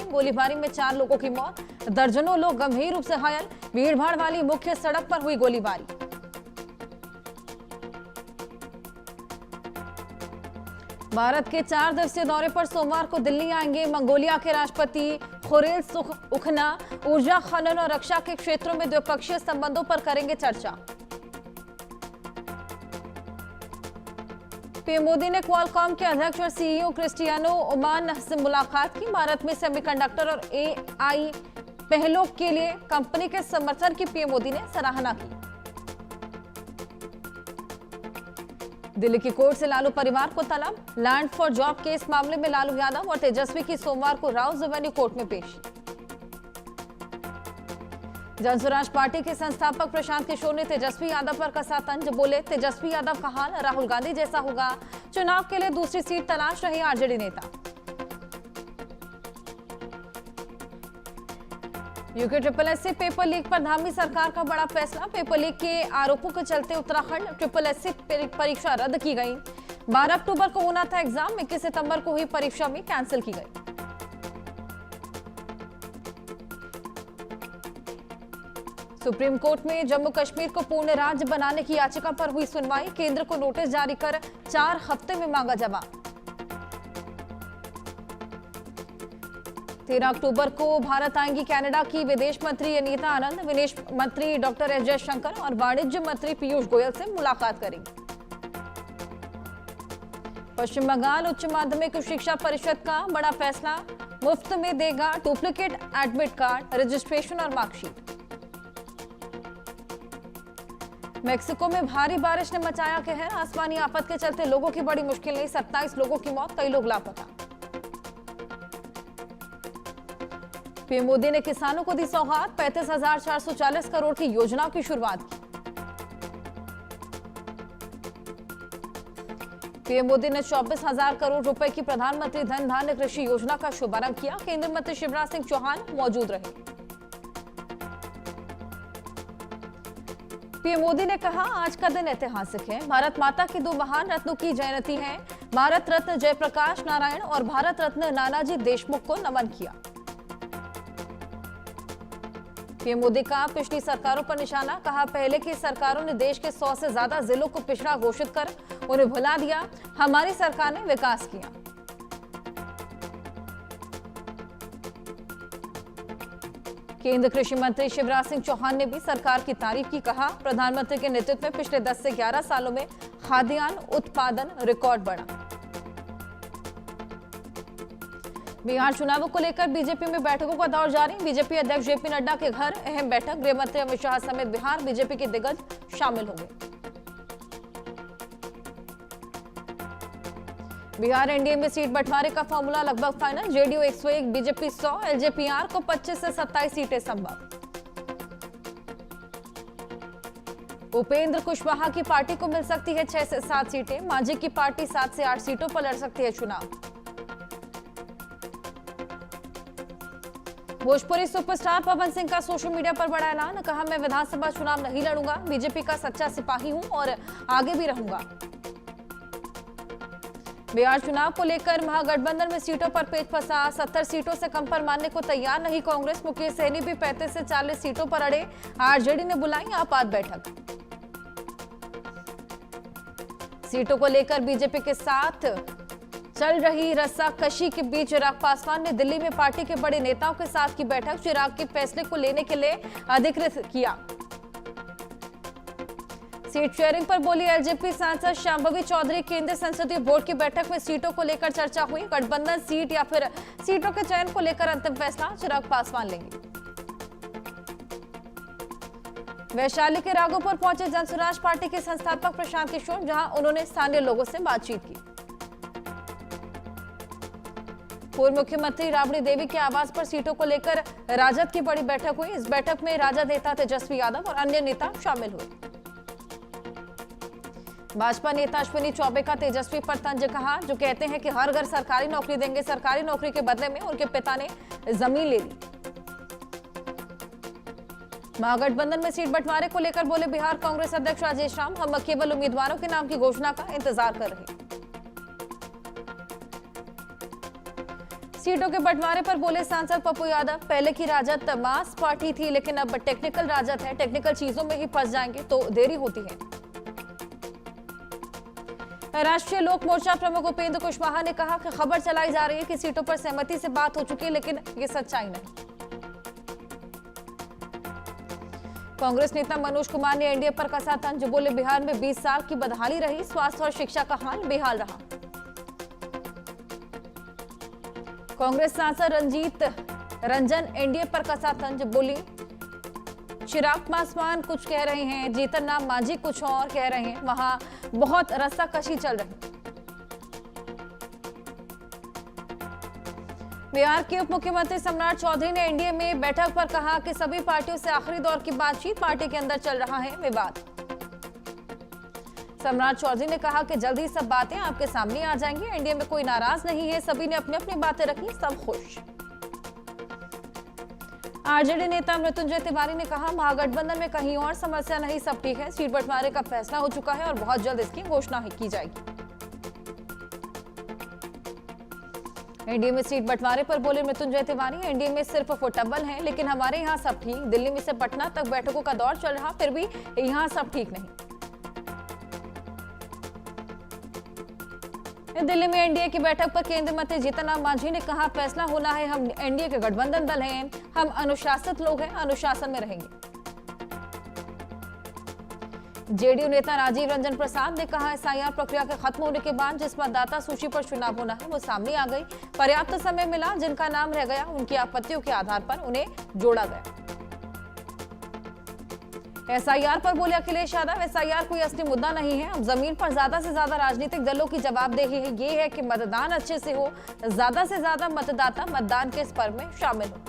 गोलीबारी में 4 लोगों की मौत, दर्जनों लोग गंभीर रूप से घायल। भीड़भाड़ वाली मुख्य सड़क पर हुई गोलीबारी। भारत के 4 दिवसीय दौरे पर सोमवार को दिल्ली आएंगे मंगोलिया के राष्ट्रपति खुरेल सुखना। ऊर्जा, खनन और रक्षा के क्षेत्रों में द्विपक्षीय संबंधों पर करेंगे चर्चा। पीएम मोदी ने क्वालकॉम के अध्यक्ष और सीईओ क्रिस्टियानो ओमान से मुलाकात की। भारत में सेमीकंडक्टर और एआई पहलों के लिए कंपनी के समर्थन की पीएम मोदी ने सराहना की। दिल्ली की कोर्ट से लालू परिवार को तलब। लैंड फॉर जॉब केस मामले में लालू यादव और तेजस्वी की सोमवार को राउज एवेन्यू कोर्ट में पेशी। जनसुराज पार्टी के संस्थापक प्रशांत किशोर ने तेजस्वी यादव पर कसा तंज। बोले, तेजस्वी यादव का हाल राहुल गांधी जैसा होगा। चुनाव के लिए दूसरी सीट तलाश रहे आरजेडी नेता। यूके SSSC पेपर लीक पर धामी सरकार का बड़ा फैसला। पेपर लीक के आरोपों के चलते उत्तराखंड SSSC परीक्षा रद्द की गई। 12 अक्टूबर को होना था एग्जाम, 21 सितंबर को हुई परीक्षा भी कैंसिल की गई। सुप्रीम कोर्ट में जम्मू कश्मीर को पूर्ण राज्य बनाने की याचिका पर हुई सुनवाई। केंद्र को नोटिस जारी कर 4 हफ्ते में मांगा जवाब। 13 अक्टूबर को भारत आएंगी कनाडा की विदेश मंत्री अनीता आनंद। विदेश मंत्री डॉक्टर एस जयशंकर और वाणिज्य मंत्री पीयूष गोयल से मुलाकात करेंगे। पश्चिम बंगाल उच्च माध्यमिक शिक्षा परिषद का बड़ा फैसला। मुफ्त में देगा डुप्लीकेट एडमिट कार्ड, रजिस्ट्रेशन और मार्कशीट। मेक्सिको में भारी बारिश ने मचाया कहर। आसमानी आफत के चलते लोगों की बड़ी मुश्किल नहीं। 27 लोगों की मौत, कई लोग लापता। पीएम मोदी ने किसानों को दी सौगात। 35,440 करोड़ की योजनाओं की शुरुआत की। पीएम मोदी ने 24,000 करोड़ रुपए की प्रधानमंत्री धन धान्य कृषि योजना का शुभारंभ किया। केंद्रीय मंत्री शिवराज सिंह चौहान मौजूद रहे। पीएम मोदी ने कहा, आज का दिन ऐतिहासिक है। भारत माता के 2 महान रत्नों की जयंती है। भारत रत्न जयप्रकाश नारायण और भारत रत्न नानाजी देशमुख को नमन किया। पीएम मोदी का पिछली सरकारों पर निशाना। कहा, पहले की सरकारों ने देश के 100 से ज्यादा जिलों को पिछड़ा घोषित कर उन्हें भुला दिया। हमारी सरकार ने विकास किया। केंद्रीय कृषि मंत्री शिवराज सिंह चौहान ने भी सरकार की तारीफ की। कहा, प्रधानमंत्री के नेतृत्व में पिछले 10 से 11 सालों में खाद्यान्न उत्पादन रिकॉर्ड बढ़ा। बिहार चुनावों को लेकर बीजेपी में बैठकों का दौर जारी। बीजेपी अध्यक्ष जेपी नड्डा के घर अहम बैठक। गृह मंत्री अमित शाह समेत बिहार बीजेपी के दिग्गज शामिल होंगे। बिहार एनडीए में सीट बंटवारे का फॉर्मूला लगभग फाइनल। जेडीयू 101, बीजेपी 100, एलजेपीआर को 25 से 27 सीटें संभव। उपेंद्र कुशवाहा की पार्टी को मिल सकती है 6 से 7 सीटें। मांझी की पार्टी 7 से 8 सीटों पर लड़ सकती है चुनाव। भोजपुरी सुपरस्टार पवन सिंह का सोशल मीडिया पर बड़ा ऐलान। कहा, मैं विधानसभा चुनाव नहीं लड़ूंगा। बीजेपी का सच्चा सिपाही हूं और आगे भी रहूंगा। बिहार चुनाव को लेकर महागठबंधन में सीटों पर पेच फंसा। 70 सीटों से कम पर मानने को तैयार नहीं कांग्रेस। मुकेश सहनी भी 35 से 40 सीटों पर अड़े। आरजेडी ने बुलाई आपात बैठक। सीटों को लेकर बीजेपी के साथ चल रही रस्साकशी के बीच चिराग पासवान ने दिल्ली में पार्टी के बड़े नेताओं के साथ की बैठक। चिराग के फैसले को लेने के लिए अधिकृत किया। सीट शेयरिंग पर बोली एलजेपी सांसद शांभवी चौधरी। केंद्रीय संसदीय बोर्ड की बैठक में सीटों को लेकर चर्चा हुई। गठबंधन सीट या फिर सीटों के चयन को लेकर अंतिम फैसला चिराग पासवान लेंगे। वैशाली के राघोपुर पहुंचे जनसुराज पार्टी के संस्थापक प्रशांत किशोर, जहां उन्होंने स्थानीय लोगों से बातचीत की। पूर्व मुख्यमंत्री राबड़ी देवी के आवास पर सीटों को लेकर राजद की बड़ी बैठक हुई। इस बैठक में राजद नेता तेजस्वी यादव और अन्य नेता शामिल हुए। भाजपा नेता अश्विनी चौबे का तेजस्वी पर तंज। कहा, जो कहते हैं कि हर घर सरकारी नौकरी देंगे, सरकारी नौकरी के बदले में उनके पिता ने जमीन ले ली। महागठबंधन में सीट बंटवारे को लेकर बोले बिहार कांग्रेस अध्यक्ष राजेश राम, हम केवल उम्मीदवारों के नाम की घोषणा का इंतजार कर रहे हैं। सीटों के बंटवारे पर बोले सांसद पप्पू यादव, पहले की राजद मास पार्टी थी लेकिन अब टेक्निकल राजद है, टेक्निकल चीजों में ही फंस जाएंगे तो देरी होती है। राष्ट्रीय लोक मोर्चा प्रमुख उपेंद्र कुशवाहा ने कहा कि खबर चलाई जा रही है कि सीटों पर सहमति से बात हो चुकी है, लेकिन ये सच्चाई नहीं। कांग्रेस नेता मनोज कुमार ने एनडीए पर कसा तंज, बोले बिहार में 20 साल की बदहाली रही, स्वास्थ्य और शिक्षा का हाल बेहाल रहा। कांग्रेस सांसद रंजीत रंजन एनडीए पर कसा तंज, बोली चिराग पासवान कुछ कह रहे हैं, जीतन राम मांझी कुछ और कह रहे हैं, वहां बहुत रस्साकशी चल रही। बिहार के उप मुख्यमंत्री सम्राट चौधरी ने एनडीए में बैठक पर कहा कि सभी पार्टियों से आखिरी दौर की बातचीत, पार्टी के अंदर चल रहा है विवाद। सम्राट चौधरी ने कहा कि जल्दी सब बातें आपके सामने आ जाएंगी, एनडीए में कोई नाराज नहीं है, सभी ने अपनी अपनी बातें रखी, सब खुश। आरजेडी नेता मृत्युंजय तिवारी ने कहा महागठबंधन में कहीं और समस्या नहीं, सब ठीक है, सीट बंटवारे का फैसला हो चुका है और बहुत जल्द इसकी घोषणा की जाएगी। एनडीए में सीट बंटवारे पर बोले मृत्युंजय तिवारी, एनडीए में सिर्फ फुटबॉल है, लेकिन हमारे यहाँ सब ठीक, दिल्ली में से पटना तक बैठकों का दौर चल रहा, फिर भी यहाँ सब ठीक नहीं। दिल्ली में एनडीए की बैठक पर केंद्रीय मंत्री जीतन राम मांझी ने कहा फैसला होना है, हम एनडीए के गठबंधन दल हैं, हम अनुशासित लोग हैं, अनुशासन में रहेंगे। जेडीयू नेता राजीव रंजन प्रसाद ने कहा एसआईआर प्रक्रिया के खत्म होने के बाद जिस मतदाता सूची पर चुनाव होना है वो सामने आ गई, पर्याप्त समय मिला, जिनका नाम रह गया उनकी आपत्तियों के आधार पर उन्हें जोड़ा गया। एसआईआर पर बोले अखिलेश यादव, एसआईआर कोई असली मुद्दा नहीं है, अब जमीन पर ज्यादा से ज्यादा राजनीतिक दलों की जवाबदेही है, ये है कि मतदान अच्छे से हो, ज्यादा से ज्यादा मतदाता मतदान के इस पर्व में शामिल हो।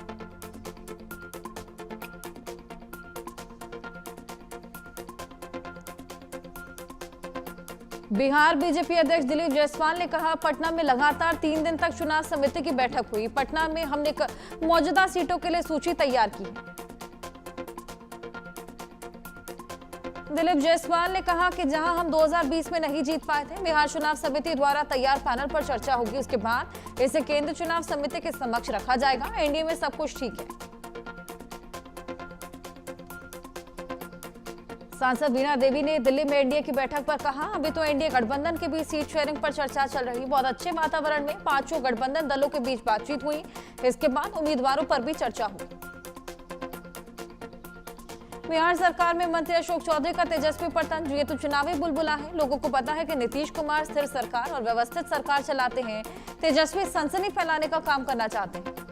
बिहार बीजेपी अध्यक्ष दिलीप जायसवाल ने कहा पटना में लगातार 3 दिन तक चुनाव समिति की बैठक हुई, पटना में हमने मौजूदा सीटों के लिए सूची तैयार की है। दिलीप जायसवाल ने कहा कि जहां हम 2020 में नहीं जीत पाए थे, बिहार चुनाव समिति द्वारा तैयार पैनल पर चर्चा होगी, उसके बाद इसे केंद्र चुनाव समिति के समक्ष रखा जाएगा, एनडीए में सब कुछ ठीक है। सांसद वीणा देवी ने दिल्ली में एनडीए की बैठक पर कहा अभी तो एनडीए गठबंधन के बीच सीट शेयरिंग पर चर्चा चल रही, बहुत अच्छे वातावरण में पांचों गठबंधन दलों के बीच बातचीत हुई, इसके बाद उम्मीदवारों पर भी चर्चा हुई। बिहार सरकार में मंत्री अशोक चौधरी का तेजस्वी पर तंज, ये तो चुनावी बुलबुला है, लोगों को पता है कि नीतीश कुमार स्थिर सरकार और व्यवस्थित सरकार चलाते हैं, तेजस्वी सनसनी फैलाने का काम करना चाहते हैं।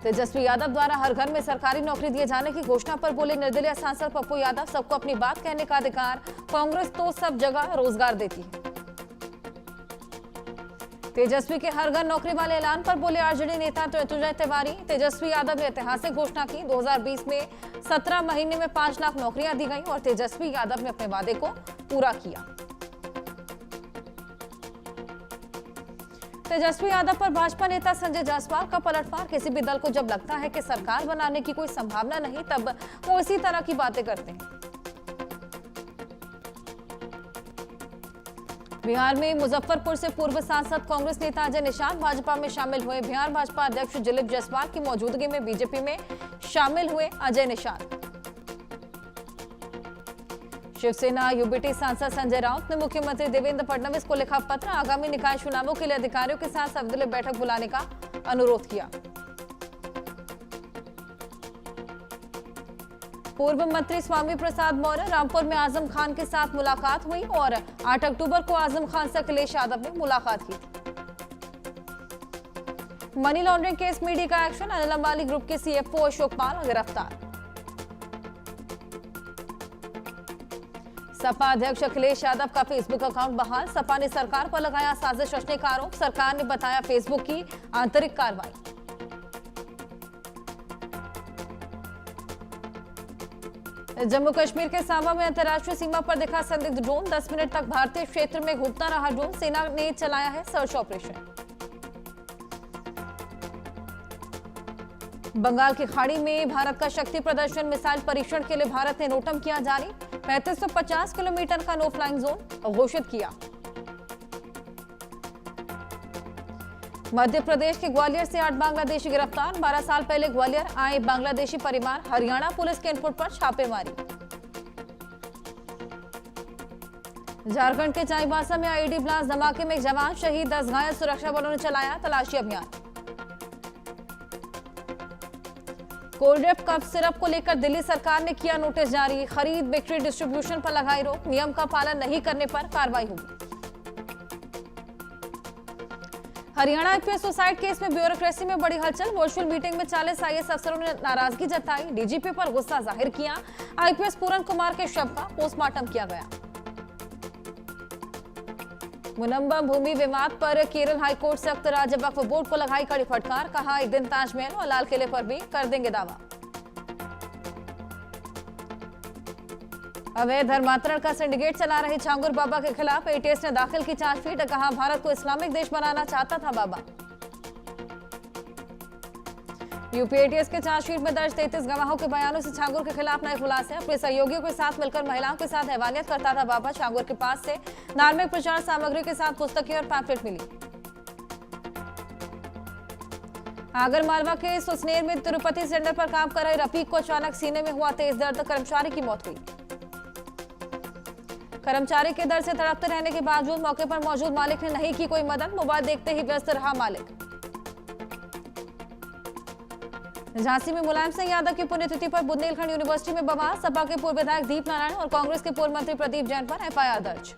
तेजस्वी यादव द्वारा हर घर में सरकारी नौकरी दिए जाने की घोषणा पर बोले निर्दलीय सांसद पप्पू यादव, सबको अपनी बात कहने का अधिकार, कांग्रेस तो सब जगह रोजगार देती है। तेजस्वी के हर घर नौकरी वाले ऐलान पर बोले आरजेडी नेता मृत्युंजय तिवारी, तेजस्वी यादव ने ऐतिहासिक घोषणा की, 2020 में 17 महीने में 5 लाख नौकरियां दी गई और तेजस्वी यादव ने अपने वादे को पूरा किया। तेजस्वी यादव पर भाजपा नेता संजय जायसवाल का पलटवार, किसी भी दल को जब लगता है कि सरकार बनाने की कोई संभावना नहीं, तब वो इसी तरह की बातें करते हैं। बिहार में मुजफ्फरपुर से पूर्व सांसद कांग्रेस नेता अजय निषाद भाजपा में शामिल हुए, बिहार भाजपा अध्यक्ष दिलीप जायसवाल की मौजूदगी में बीजेपी में शामिल हुए अजय निषाद। शिवसेना यूबीटी सांसद संजय राउत ने मुख्यमंत्री देवेंद्र फडणवीस को लिखा पत्र, आगामी निकाय चुनावों के लिए अधिकारियों के साथ सर्वदलीय बैठक बुलाने का अनुरोध किया। पूर्व मंत्री स्वामी प्रसाद मौर्य, रामपुर में आजम खान के साथ मुलाकात हुई और 8 अक्टूबर को आजम खान से अखिलेश यादव ने मुलाकात की। मनी लॉन्ड्रिंग केस में ईडी का एक्शन, अनिल अंबानी ग्रुप के सीएफओ अशोक पाल गिरफ्तार। सपा अध्यक्ष अखिलेश यादव का फेसबुक अकाउंट बहाल, सपा ने सरकार पर लगाया साजिश रचने का आरोप, सरकार ने बताया फेसबुक की आंतरिक कार्रवाई। जम्मू कश्मीर के सांबा में अंतर्राष्ट्रीय सीमा पर दिखा संदिग्ध ड्रोन, 10 मिनट तक भारतीय क्षेत्र में घूमता रहा ड्रोन, सेना ने चलाया है सर्च ऑपरेशन। बंगाल की खाड़ी में भारत का शक्ति प्रदर्शन, मिसाइल परीक्षण के लिए भारत ने नोटम किया जारी, 3550 किलोमीटर का नो फ्लाइंग जोन घोषित किया। मध्य प्रदेश के ग्वालियर से 8 बांग्लादेशी गिरफ्तार। 12 साल पहले ग्वालियर आए बांग्लादेशी परिवार, हरियाणा पुलिस के इनपुट पर छापेमारी। झारखंड के चाईबासा में आईईडी ब्लास्ट धमाके में एक जवान शहीद, 10 घायल। सुरक्षा बलों ने चलाया तलाशी अभियान। कोल्ड ड्रिप कफ सिरप को लेकर दिल्ली सरकार ने किया नोटिस जारी। खरीद, बिक्री, डिस्ट्रीब्यूशन पर लगाई रोक। नियम का पालन नहीं करने पर कार्रवाई होगी। हरियाणा आईपीएस सुसाइड केस में ब्यूरोक्रेसी में बड़ी हलचल। वर्चुअल मीटिंग में 40 आईएएस अफसरों ने नाराजगी जताई। डीजीपी पर गुस्सा जाहिर किया। आईपीएस पूरन कुमार के शव का पोस्टमार्टम किया गया। मुनम्बम भूमि विवाद पर केरल हाईकोर्ट संयुक्त राज्य वक्फ बोर्ड को लगाई कड़ी फटकार। कहा, एक दिन ताजमहल और लाल किले पर भी कर देंगे दावा। अवैध धर्मांतरण का सिंडिकेट चला रहे छांगुर बाबा के खिलाफ एटीएस ने दाखिल की चार्जशीट। कहा, भारत को इस्लामिक देश बनाना चाहता था बाबा। यूपी एटीएस के चार्जशीट में दर्ज 33 गवाहों के बयानों से छांगुर के खिलाफ नए खुलासे। अपने सहयोगियों के साथ मिलकर महिलाओं के साथ हैवानियत करता था बाबा। छांगुर के पास से धार्मिक प्रचार सामग्री के साथ पुस्तकें और पैम्फलेट मिली। आगर मालवा के सुसनेर में तिरुपति सिलेंडर पर काम कर रहे रफीक को अचानक सीने में हुआ तेज दर्द, कर्मचारी की मौत हुई। कर्मचारी के दर्द से तड़पते रहने के बावजूद मौके पर मौजूद मालिक ने नहीं की कोई मदद। मोबाइल देखते ही व्यस्त रहा मालिक। झांसी में मुलायम सिंह यादव की पुण्यतिथि पर बुंदेलखंड यूनिवर्सिटी में बवाल। सपा के पूर्व विधायक दीप नारायण और कांग्रेस के पूर्व मंत्री प्रदीप जैन पर एफआईआर दर्ज।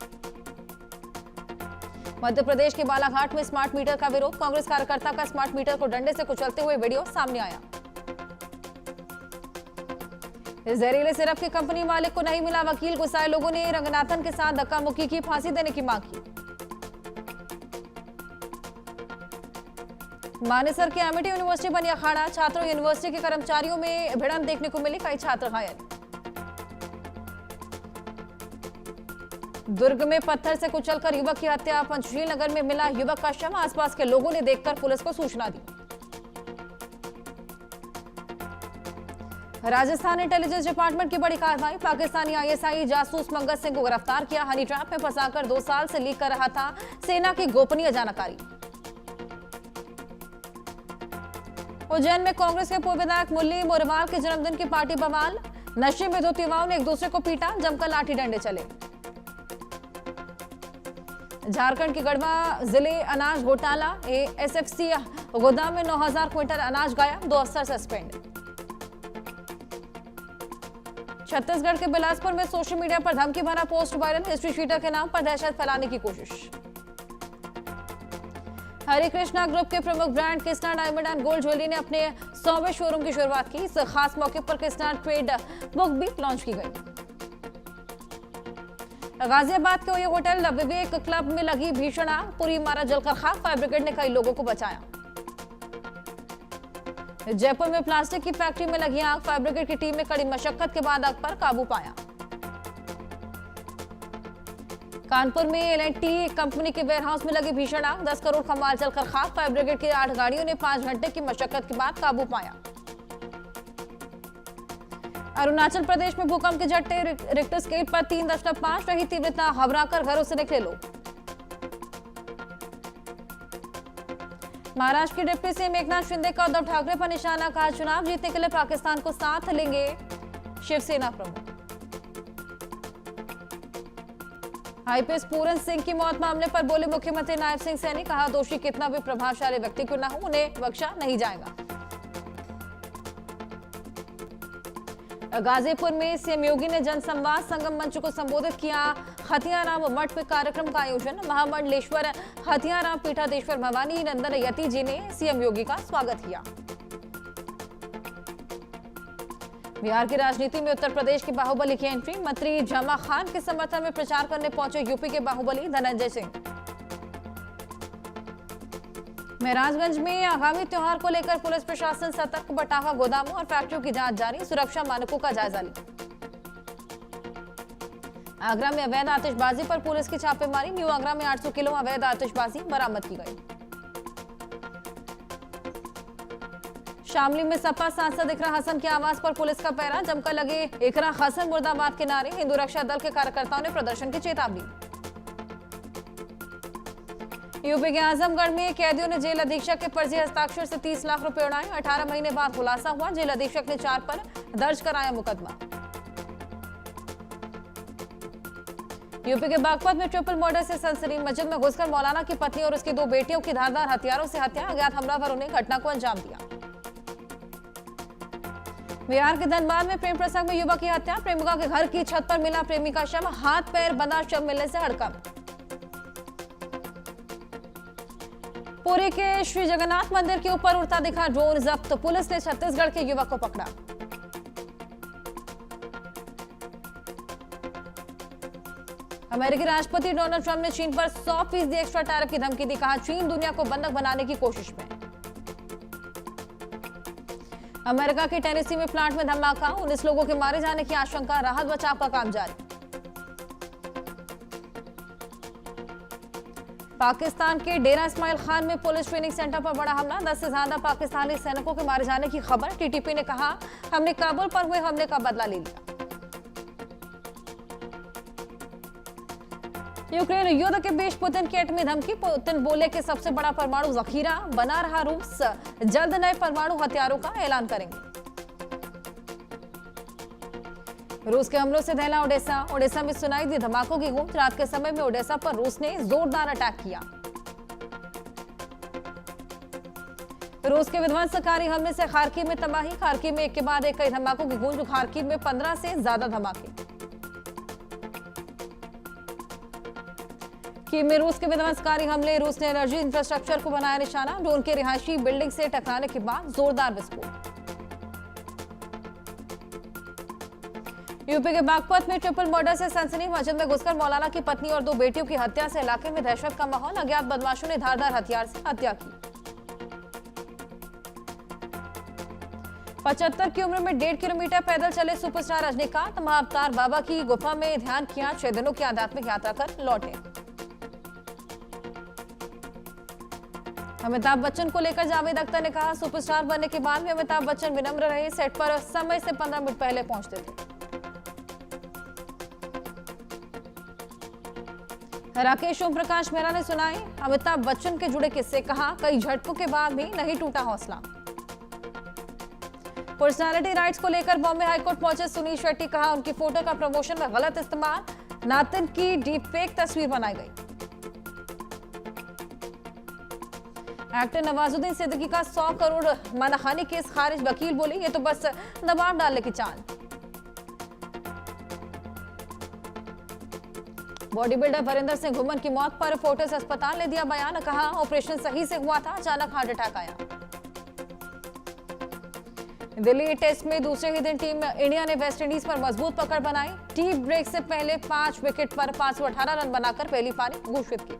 मध्य प्रदेश के बालाघाट में स्मार्ट मीटर का विरोध। कांग्रेस कार्यकर्ता का स्मार्ट मीटर को डंडे से कुचलते हुए वीडियो सामने आया। जहरीले सिरप की कंपनी मालिक को नहीं मिला वकील। गुस्साए लोगों ने रंगनाथन के साथ धक्का मुक्की की, फांसी देने की मांग की। मानेसर के एमिटी यूनिवर्सिटी बनी अखाड़ा। छात्रों यूनिवर्सिटी के कर्मचारियों में भिड़ंत देखने को मिली, कई छात्र घायल। दुर्ग में पत्थर से कुचलकर युवक की हत्या। पंचशील नगर में मिला युवक का शव। आसपास के लोगों ने देखकर पुलिस को सूचना दी। राजस्थान इंटेलिजेंस डिपार्टमेंट की बड़ी कार्रवाई। पाकिस्तानी आईएसआई जासूस मंगत सिंह को गिरफ्तार किया। हनी ट्रैप में फंसाकर 2 साल से लीक कर रहा था सेना की गोपनीय जानकारी। उज्जैन में कांग्रेस के पूर्व विधायक मुरली मोरवाल के जन्मदिन की पार्टी बवाल। नशे में धुत युवाओं ने एक दूसरे को पीटा, जमकर लाठी डंडे चले। झारखंड के गढ़वा जिले अनाज घोटाला। एसएफसी गोदाम में 9000 क्विंटल अनाज गायब, 2 अफसर सस्पेंड। छत्तीसगढ़ के बिलासपुर में सोशल मीडिया पर धमकी भरा पोस्ट वायरल। हिस्ट्री शीटर के नाम पर दहशत फैलाने की कोशिश। हरे कृष्णा ग्रुप के प्रमुख brand Krishna diamond and gold jewellery ने अपने 100वें शोरूम की शुरुआत की। इस खास मौके पर कृष्णा ट्रेड बुक भी लॉन्च की गई। गाजियाबाद के ओयो होटल विवेक क्लब में लगी भीषण आग। पूरी इमारत जलकर खाक। फायर ब्रिगेड ने कई लोगों को बचाया। जयपुर में प्लास्टिक की फैक्ट्री में लगी आग। फायर ब्रिगेड की टीम ने कड़ी मशक्कत के बाद आग पर काबू पाया। कानपुर में एल&टी कंपनी के वेयरहाउस में लगी भीषण आग। 10 करोड़ का माल जलकर खाक। फायर ब्रिगेड की 8 गाड़ियों ने 5 घंटे की मशक्कत के बाद काबू पाया। अरुणाचल प्रदेश में भूकंप के झटके। रिक्टर स्केल पर 3.5 रही तीव्रता। घबराकर घरों से निकले लोग। महाराष्ट्र के डिप्टी सीएम एकनाथ शिंदे का उद्धव ठाकरे पर निशाना। कहा, चुनाव जीतने के लिए पाकिस्तान को साथ लेंगे शिवसेना प्रमुख। आईपीएस पूरन सिंह की मौत मामले पर बोले मुख्यमंत्री नायब सिंह सैनी। कहा, दोषी कितना भी प्रभावशाली व्यक्ति क्यों न हो, उन्हें बख्शा नहीं जाएगा। गाजीपुर में सीएम योगी ने जनसंवाद संगम मंच को संबोधित किया। हथियाराम मठ में कार्यक्रम का आयोजन। महामंडलेश्वर हथियाराम पीठाधीश्वर भवानी नंदन यति जी ने सीएम योगी का स्वागत किया। बिहार की राजनीति में उत्तर प्रदेश के बाहुबली की एंट्री। मंत्री जमा खान के समर्थन में प्रचार करने पहुंचे यूपी के बाहुबली धनंजय सिंह। महराजगंज में आगामी त्योहार को लेकर पुलिस प्रशासन सतर्क। बटावा गोदामों और फैक्ट्रियों की जांच जारी। सुरक्षा मानकों का जायजा लिया। आगरा में अवैध आतिशबाजी पर पुलिस की छापेमारी। न्यू आगरा में 800 किलो अवैध आतिशबाजी बरामद की गई। शामली में सपा सांसद इकरा हसन के आवास पर पुलिस का पहरा। जमकर लगे इकरा हसन मुर्दाबाद के नारे। हिंदू रक्षा दल के कार्यकर्ताओं ने प्रदर्शन की चेतावनी। यूपी के आजमगढ़ में कैदियों ने जेल अधीक्षक के फर्जी हस्ताक्षर से 30 लाख रुपए उड़ाए। 18 महीने बाद खुलासा हुआ, जेल अधीक्षक ने 4 पर दर्ज कराया मुकदमा। यूपी के बागपत में ट्रिपल मर्डर से सनसनी। मस्जिद में घुसकर मौलाना की पत्नी और उसकी 2 बेटियों की धारदार हथियारों से हत्या। अज्ञात हमलावरों ने घटना को अंजाम दिया। बिहार के धनबाद में प्रेम प्रसंग में युवक की हत्या। प्रेमिका के घर की छत पर मिला प्रेमी का शव, हाथ पैर बंधा शव मिलने से हड़कंप। पुरी के श्री जगन्नाथ मंदिर के ऊपर उड़ता दिखा ड्रोन जब्त। पुलिस ने छत्तीसगढ़ के युवक को पकड़ा। अमेरिकी राष्ट्रपति डोनाल्ड ट्रंप ने चीन पर 100% एक्स्ट्रा टैरिफ की धमकी दी। कहा, चीन दुनिया को बंधक बनाने की कोशिश में। अमेरिका के टेनेसी में प्लांट में धमाका, 19 लोगों के मारे जाने की आशंका। राहत बचाव का काम जारी। पाकिस्तान के डेरा इस्माइल खान में पुलिस ट्रेनिंग सेंटर पर बड़ा हमला। 10 से ज्यादा पाकिस्तानी सैनिकों के मारे जाने की खबर। टीटीपी ने कहा, हमने काबुल पर हुए हमले का बदला ले लिया। यूक्रेन युद्ध के बीच पुतिन की एटमी धमकी। पुतिन बोले कि सबसे बड़ा परमाणु जखीरा बना रहा रूस, जल्द नए परमाणु हथियारों का ऐलान करेंगे। रूस के हमलों से दहला ओडेसा। ओडेसा में सुनाई दी धमाकों की गूंज। रात के समय में ओडेसा पर रूस ने जोरदार अटैक किया। रूस के विध्वंसकारी हमले से खार्किव में तबाही। खार्किव में एक के बाद एक कई धमाकों की गूंज। खार्किव में 15 से ज्यादा धमाके। कीव में रूस के विध्वंसकारी हमले। रूस ने एनर्जी इंफ्रास्ट्रक्चर को बनाया निशाना। ड्रोन के रिहायशी बिल्डिंग से टकराने के बाद जोरदार विस्फोट। यूपी के बागपत में ट्रिपल मर्डर से सनसनी। मस्जिद में घुसकर मौलाना की पत्नी और 2 बेटियों की हत्या से इलाके में दहशत का माहौल। अज्ञात बदमाशों ने धारदार हथियार से हत्या की। 75 की उम्र में 1.5 किलोमीटर पैदल चले सुपरस्टार रजनीकांत। महाअवतार बाबा की गुफा में ध्यान किया। 6 दिनों की आध्यात्मिक यात्रा कर लौटे। अमिताभ बच्चन को लेकर जावेद अख्तर ने कहा, सुपरस्टार बनने के बाद भी अमिताभ बच्चन विनम्र रहे। सेट पर समय से 15 मिनट पहले पहुंचते थे। राकेश ओम प्रकाश मेहरा ने सुनाए अमिताभ बच्चन के जुड़े किस्से। कहा, कई झटकों के बाद भी नहीं टूटा हौसला। पर्सनालिटी राइट्स को लेकर बॉम्बे हाईकोर्ट पहुंचे सुनील शेट्टी। कहा, उनकी फोटो का प्रमोशन में गलत इस्तेमाल। नातिन की डीपफेक तस्वीर बनाई गई। एक्टर नवाजुद्दीन सिद्दीकी का 100 करोड़ मानहानि केस खारिज। वकील बोली, ये तो बस दबाव डालने की चाल। बॉडी बिल्डर वरिंदर सिंह घुमन की मौत पर फोर्टिस अस्पताल ने दिया बयान। कहा, ऑपरेशन सही से हुआ था, अचानक हार्ट अटैक आया। दिल्ली टेस्ट में दूसरे ही दिन टीम इंडिया ने वेस्टइंडीज पर मजबूत पकड़ बनाई। टी ब्रेक से पहले 5 विकेट पर 518 रन बनाकर पहली पारी घोषित की।